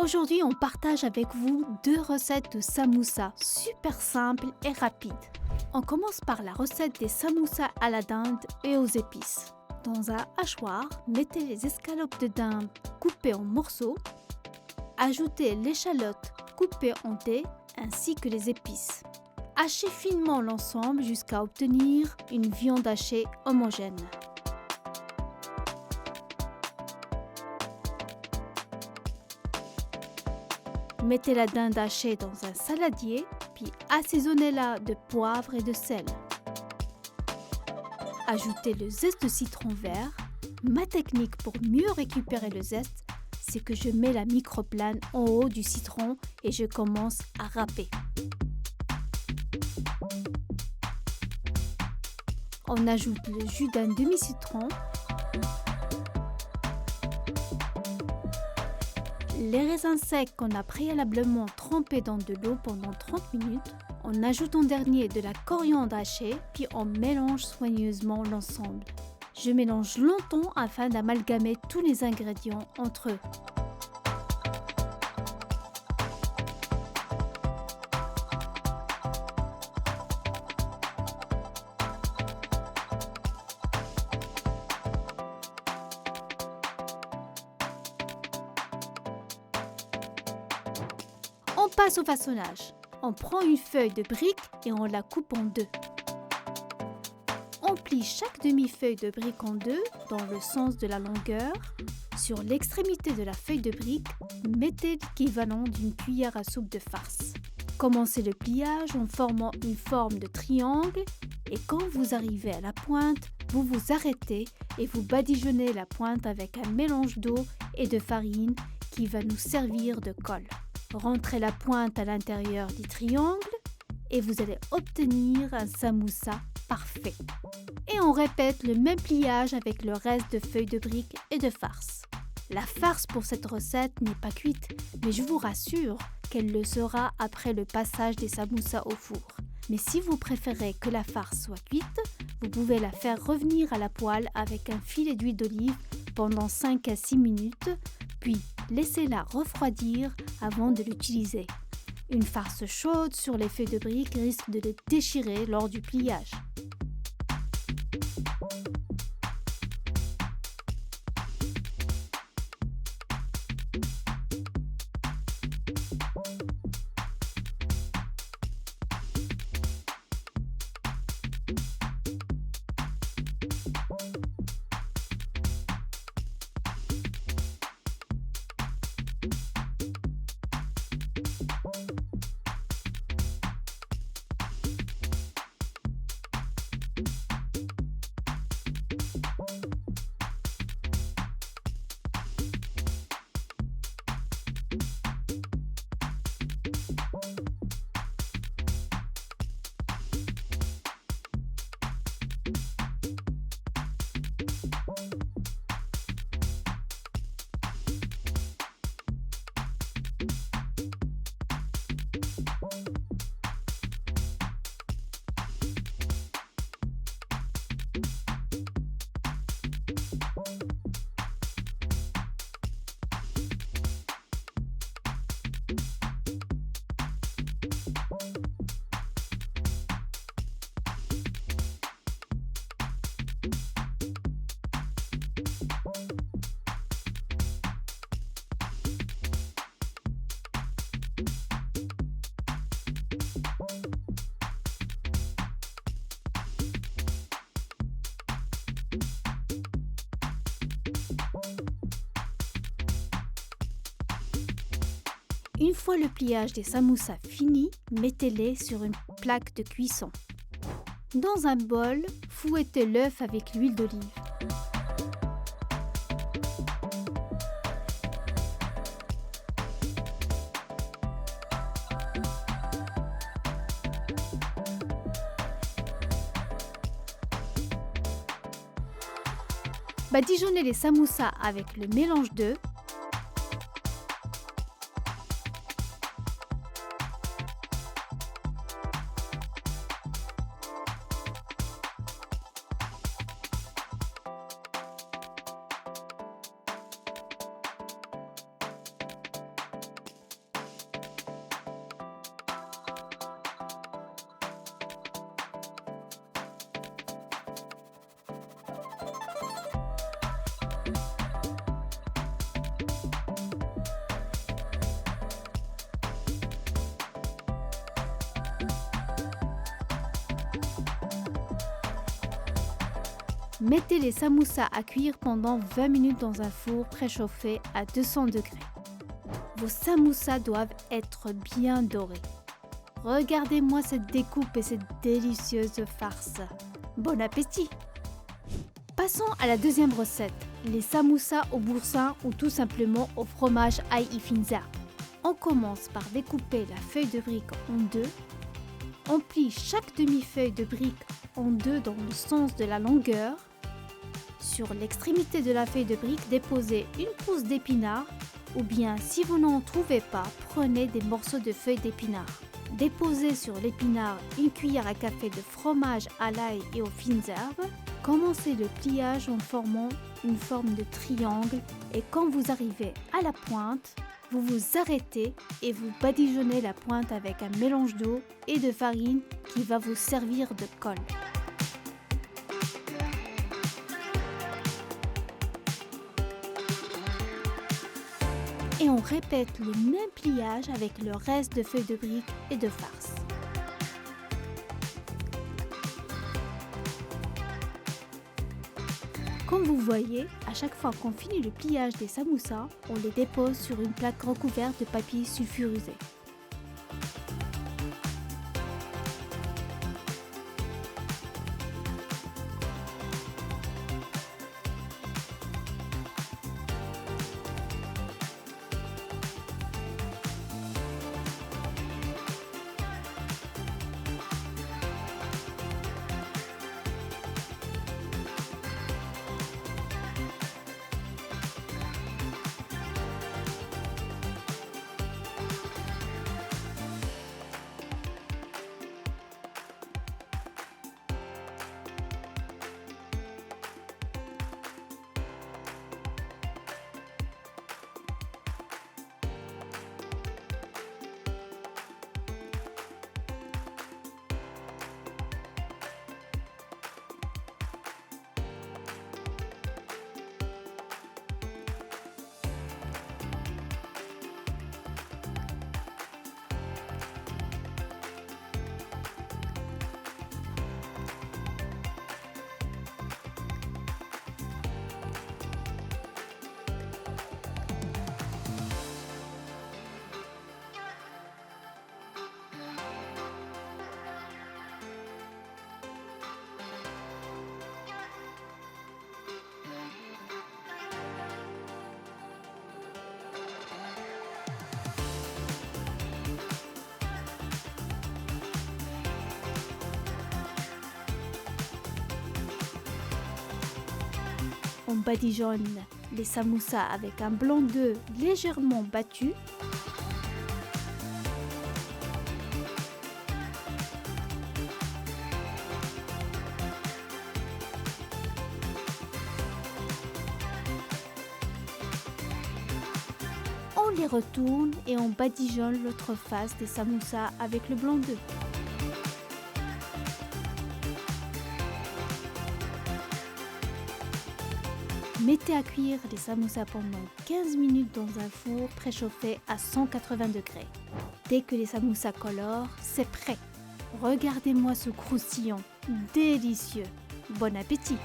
Aujourd'hui, on partage avec vous 2 recettes de samoussas super simples et rapides. On commence par la recette des samoussas à la dinde et aux épices. Dans un hachoir, mettez les escalopes de dinde coupées en morceaux. Ajoutez l'échalote coupée en dés ainsi que les épices. Hachez finement l'ensemble jusqu'à obtenir une viande hachée homogène. Mettez la dinde hachée dans un saladier, puis assaisonnez-la de poivre et de sel. Ajoutez le zeste de citron vert. Ma technique pour mieux récupérer le zeste, c'est que je mets la microplane en haut du citron et je commence à râper. On ajoute le jus d'un demi-citron, les raisins secs qu'on a préalablement trempés dans de l'eau pendant 30 minutes. On ajoute en dernier de la coriandre hachée, puis on mélange soigneusement l'ensemble. Je mélange longtemps afin d'amalgamer tous les ingrédients entre eux. On passe au façonnage. On prend une feuille de brique et on la coupe en deux. On plie chaque demi-feuille de brique en deux dans le sens de la longueur. Sur l'extrémité de la feuille de brique, mettez l'équivalent d'une cuillère à soupe de farce. Commencez le pliage en formant une forme de triangle et quand vous arrivez à la pointe, vous vous arrêtez et vous badigeonnez la pointe avec un mélange d'eau et de farine qui va nous servir de colle. Rentrez la pointe à l'intérieur du triangle et vous allez obtenir un samoussa parfait. Et on répète le même pliage avec le reste de feuilles de brique et de farce. La farce pour cette recette n'est pas cuite, mais je vous rassure qu'elle le sera après le passage des samoussas au four. Mais si vous préférez que la farce soit cuite, vous pouvez la faire revenir à la poêle avec un filet d'huile d'olive pendant 5 à 6 minutes, puis laissez-la refroidir avant de l'utiliser. Une farce chaude sur les feuilles de brique risque de les déchirer lors du pliage. Une fois le pliage des samoussas fini, mettez-les sur une plaque de cuisson. Dans un bol, fouettez l'œuf avec l'huile d'olive. Badigeonnez les samoussas avec le mélange d'œufs. Mettez les samoussas à cuire pendant 20 minutes dans un four préchauffé à 200 degrés. Vos samoussas doivent être bien dorés. Regardez-moi cette découpe et cette délicieuse farce. Bon appétit! Passons à la deuxième recette, les samoussas au boursin ou tout simplement au fromage ail finza. On commence par découper la feuille de brique en deux. On plie chaque demi-feuille de brique en deux dans le sens de la longueur. Sur l'extrémité de la feuille de brique, déposez une pousse d'épinard ou bien si vous n'en trouvez pas, prenez des morceaux de feuilles d'épinard. Déposez sur l'épinard une cuillère à café de fromage à l'ail et aux fines herbes. Commencez le pliage en formant une forme de triangle et quand vous arrivez à la pointe, vous vous arrêtez et vous badigeonnez la pointe avec un mélange d'eau et de farine qui va vous servir de colle. Et on répète le même pliage avec le reste de feuilles de briques et de farce. Comme vous voyez, à chaque fois qu'on finit le pliage des samoussas, on les dépose sur une plaque recouverte de papier sulfurisé. On badigeonne les samoussas avec un blanc d'œuf légèrement battu. On les retourne et on badigeonne l'autre face des samoussas avec le blanc d'œuf. Mettez à cuire les samoussas pendant 15 minutes dans un four préchauffé à 180 degrés. Dès que les samoussas colorent, c'est prêt. Regardez-moi ce croustillant, délicieux. Bon appétit!